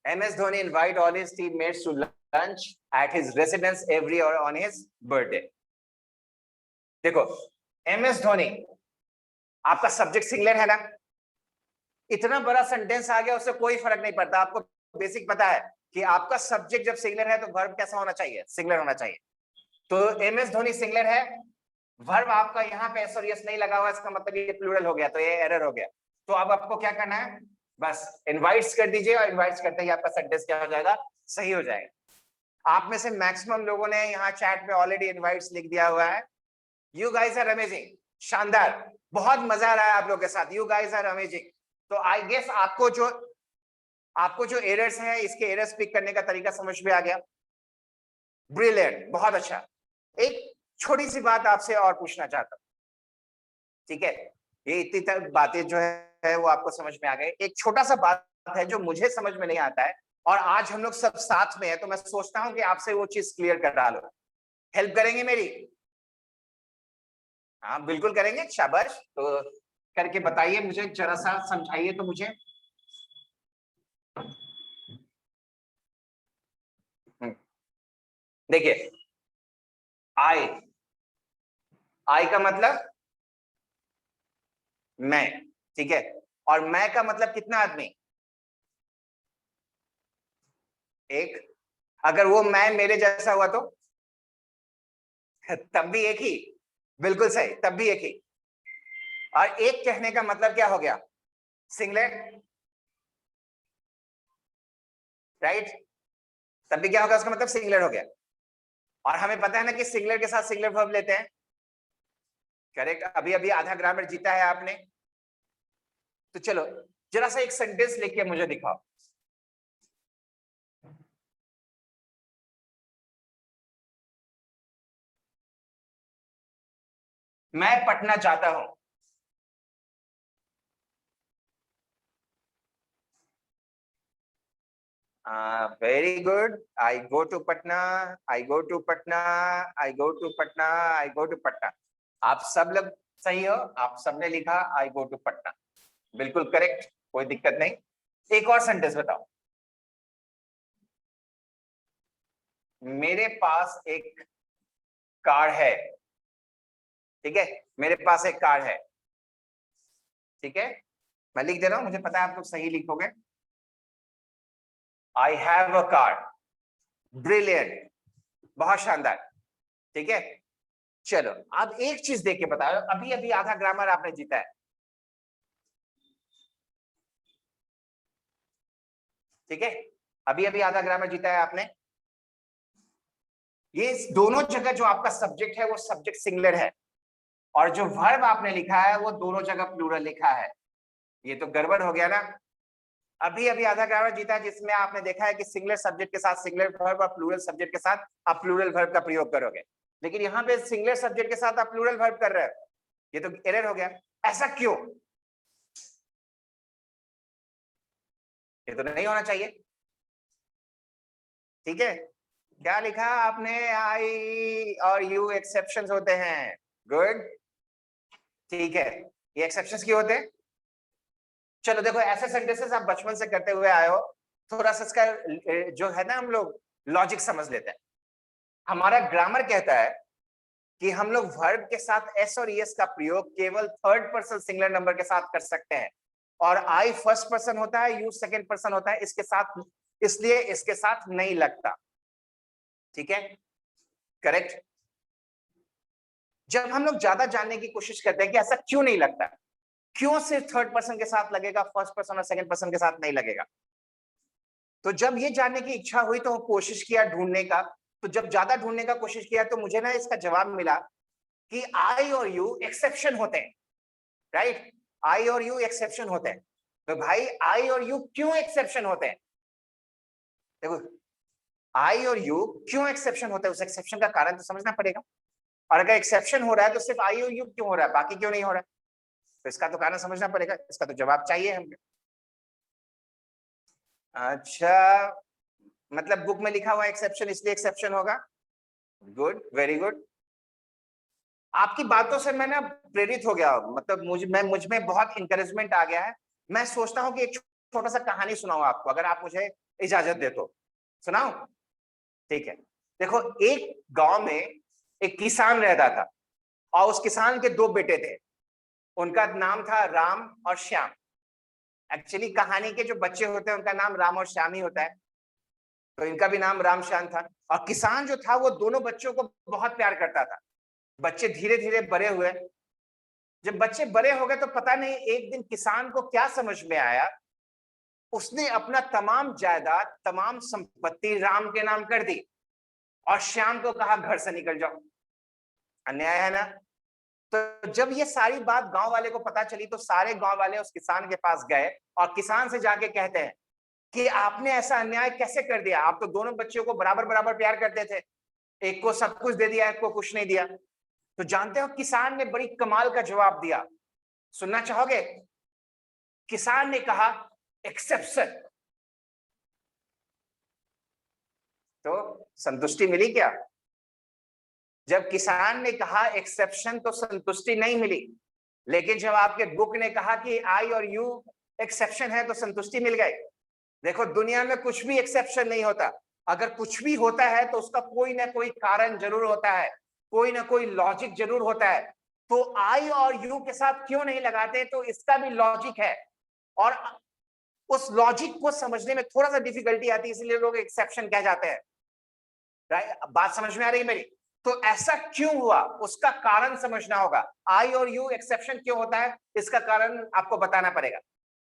A: MS Dhoni invite all his teammates to lunch at his residence every year on his birthday। देखो MS धोनी, आपका सब्जेक्ट सिंगुलर है ना, इतना बड़ा सेंटेंस आ गया उससे कोई फर्क नहीं पड़ता। आपको बेसिक पता है कि आपका सब्जेक्ट जब सिंगुलर है तो वर्ब कैसा होना चाहिए, सिंगुलर होना चाहिए। तो MS धोनी सिंगुलर है, वर्ब आपका यहाँ पे एस और एस नहीं लगा हुआ, इसका मतलब ये प्लूरल हो गया, तो ये एरर हो गया। तो अब आपको क्या करना है, बस इनवाइट्स कर दीजिए और इनवाइट्स करते ही आपका सेंटेंस क्या हो जाएगा, सही हो जाएगा। आप में से मैक्सिमम लोगों ने यहाँ चैट पे ऑलरेडी इनवाइट्स लिख दिया हुआ है। यू गाइज आर अमेजिंग, शानदार, बहुत मजा आ रहा है आप लोगों के साथ। You guys are amazing. तो आई गेस आपको जो एरर्स हैं, इसके एरर्स पिक करने का तरीका समझ में आ गया। ब्रिलियंट, बहुत अच्छा। एक छोटी सी बात आपसे और पूछना चाहता हूँ, ठीक है? ये इतनी तक बातें जो है वो आपको समझ में आ गई। एक छोटा सा बात है जो मुझे समझ में नहीं आता है, और आज हम लोग सब साथ में है, तो मैं सोचता हूं कि आपसे वो चीज क्लियर कर डालो। हेल्प करेंगे मेरी? हाँ बिल्कुल करेंगे, शाबाश। तो करके बताइए मुझे, जरा सा समझाइए तो मुझे। देखिए, आई, आई का मतलब मैं, ठीक है? और मैं का मतलब कितना आदमी? एक। अगर वो मैं मेरे जैसा हुआ तो तब भी एक ही। बिल्कुल सही, तब भी एक ही। और एक कहने का मतलब क्या हो गया? Singlet, right? तब भी क्या होगा? उसका मतलब सिंगलेट हो गया। और हमें पता है ना कि सिंगलेट के साथ सिंगलेट वर्ब लेते हैं। करेक्ट। अभी अभी आधा ग्रामर जीता है आपने। तो चलो जरा सा एक सेंटेंस लिख के मुझे दिखाओ। मैं पढ़ना चाहता हूं। Very good. I go to Patna, I go to Patna, I go to Patna, I go to Patna. आप सब लोग सही हो, आप सबने लिखा आई गो टू पटना, बिल्कुल करेक्ट, कोई दिक्कत नहीं। एक और सेंटेंस बताओ। मेरे पास एक कार है, ठीक है? मेरे पास एक कार है, ठीक है? मैं लिख दे रहा हूं, मुझे पता है आप लोग सही लिखोगे। I have a car. Brilliant, बहुत शानदार, ठीक है? चलो अब एक चीज देख के बताओ, अभी अभी आधा ग्रामर आपने जीता है, ठीक है? अभी अभी आधा ग्रामर जीता है आपने। ये दोनों जगह जो आपका सब्जेक्ट है वो सब्जेक्ट सिंगुलर है, और जो वर्ब आपने लिखा है वो दोनों जगह प्लूरल लिखा है। ये तो गड़बड़ हो गया ना। अभी अभी आधा ग्रामर जीता है जिसमें आपने देखा है कि सिंगुलर सब्जेक्ट के साथ सिंगुलर वर्ब और प्लूरल सब्जेक्ट के साथ आप प्लूरल वर्ब का प्रयोग करोगे, लेकिन यहाँ पे सिंगुलर सब्जेक्ट के साथ आप प्लूरल वर्ब कर रहे हो। ये तो एरर हो गया। ऐसा क्यों? ये तो नहीं होना चाहिए, ठीक है? क्या लिखा आपने? आई और यू एक्सेप्शंस होते हैं। गुड, ठीक है। ये एक्सेप्शंस क्यों होते हैं? चलो देखो, ऐसे सेंटेंसेस आप बचपन से करते हुए आए हो, थोड़ा सा इसका जो है ना, हम लोग लॉजिक समझ लेते हैं। हमारा ग्रामर कहता है कि हम लोग वर्ब के साथ एस और ईएस का प्रयोग केवल थर्ड पर्सन सिंगुलर नंबर के साथ कर सकते हैं, और आई फर्स्ट पर्सन होता है, यू सेकंड पर्सन होता है, इसके साथ, इसलिए इसके साथ नहीं लगता, ठीक है? करेक्ट। जब हम लोग ज्यादा जानने की कोशिश करते हैं कि ऐसा क्यों नहीं लगता, क्यों सिर्फ थर्ड पर्सन के साथ लगेगा, फर्स्ट पर्सन और सेकंड पर्सन के साथ नहीं लगेगा, तो जब ये जानने की इच्छा हुई तो कोशिश किया ढूंढने का। तो जब ज्यादा ढूंढने का कोशिश किया तो मुझे ना इसका जवाब मिला कि आई और यू एक्सेप्शन होते हैं, राइट? आई और यू एक्सेप्शन होते हैं। तो भाई आई और यू क्यों एक्सेप्शन होते हैं? देखो, आई और यू क्यों एक्सेप्शन होते हैं, उस एक्सेप्शन का कारण तो समझना पड़ेगा। और अगर एक्सेप्शन हो रहा है तो सिर्फ आई और यू क्यों हो रहा है, बाकी क्यों नहीं हो रहा है? तो इसका तो कारण समझना पड़ेगा, इसका तो जवाब चाहिए हमें। अच्छा, मतलब बुक में लिखा हुआ एक्सेप्शन इसलिए एक्सेप्शन होगा। Good, very good. आपकी बातों से मैं ना प्रेरित हो गया, मतलब मुझ में बहुत इंकरेजमेंट आ गया है। मैं सोचता हूँ कि एक छोटा सा कहानी सुनाऊं आपको, अगर आप मुझे इजाजत दे तो। सुनाऊं? ठीक है। देखो, एक गांव में एक किसान रहता था, और उस किसान के दो बेटे थे। उनका नाम था राम और श्याम। एक्चुअली कहानी के जो बच्चे होते हैं उनका नाम राम और श्याम ही होता है, तो इनका भी नाम राम श्याम था। और किसान जो था वो दोनों बच्चों को बहुत प्यार करता था। बच्चे धीरे धीरे बड़े हुए। जब बच्चे बड़े हो गए तो पता नहीं एक दिन किसान को क्या समझ में आया, उसने अपना तमाम जायदाद, तमाम संपत्ति राम के नाम कर दी। और शाम को कहा घर से निकल जाओ। अन्याय है ना? तो जब ये सारी बात गांव वाले को पता चली तो सारे गांव वाले उस किसान के पास गए और किसान से जाके कहते हैं कि आपने ऐसा अन्याय कैसे कर दिया? आप तो दोनों बच्चों को बराबर बराबर प्यार करते थे, एक को सब कुछ दे दिया, एक को कुछ नहीं दिया। तो जानते हो किसान ने बड़ी कमाल का जवाब दिया, सुनना चाहोगे? किसान ने कहा एक्सेप्शन। तो संतुष्टि मिली क्या? जब किसान ने कहा एक्सेप्शन तो संतुष्टि नहीं मिली, लेकिन जब आपके बुक ने कहा कि आई और यू एक्सेप्शन है तो संतुष्टि मिल गई। देखो दुनिया में कुछ भी एक्सेप्शन नहीं होता, अगर कुछ भी होता है तो उसका कोई ना कोई कारण जरूर होता है, कोई ना कोई लॉजिक जरूर होता है। तो आई और यू के साथ क्यों नहीं लगाते? तो इसका भी लॉजिक है और उस लॉजिक को समझने में थोड़ा सा डिफिकल्टी आती है, इसलिए लोग एक्सेप्शन कह जाते हैं। राइट? बात समझ में आ रही है मेरी? तो ऐसा क्यों हुआ उसका कारण समझना होगा। आई और यू एक्सेप्शन क्यों होता है इसका कारण आपको बताना पड़ेगा।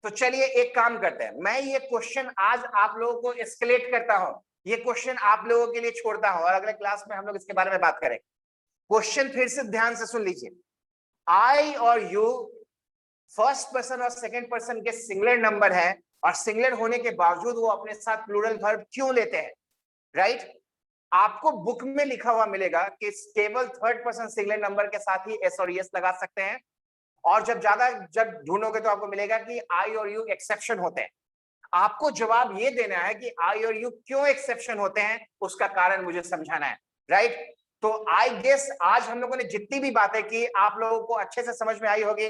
A: तो चलिए एक काम करते हैं, मैं ये क्वेश्चन आज आप लोगों को एस्केलेट करता हूं, ये क्वेश्चन आप लोगों के लिए छोड़ता हूं और अगले क्लास में हम लोग इसके बारे में बात करेंगे। क्वेश्चन फिर से ध्यान से सुन लीजिए। आई और यू फर्स्ट पर्सन और सेकंड पर्सन के सिंगुलर नंबर है और सिंगुलर होने के बावजूद वो अपने साथ प्लूरल वर्ब क्यों लेते हैं? राइट? आपको बुक में लिखा हुआ मिलेगा कि केवल थर्ड पर्सन सिंगुलर नंबर के साथ ही एस और यस लगा सकते हैं, और जब ढूंढोगे तो आपको मिलेगा कि आई और यू एक्सेप्शन होते हैं। आपको जवाब ये देना है कि आई और यू क्यों एक्सेप्शन होते हैं, उसका कारण मुझे समझाना है। राइट? तो आई गेस आज हम लोगों ने जितनी भी बातें की आप लोगों को अच्छे से समझ में आई होगी।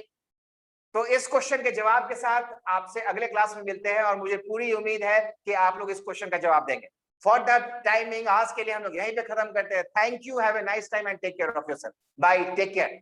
A: तो इस क्वेश्चन के जवाब के साथ आपसे अगले क्लास में मिलते हैं और मुझे पूरी उम्मीद है कि आप लोग इस क्वेश्चन का जवाब देंगे। फॉर द टाइमिंग आज के लिए हम लोग यहीं पे खत्म करते हैं। Thank you, have a nice time and take care of yourself. Bye, take care.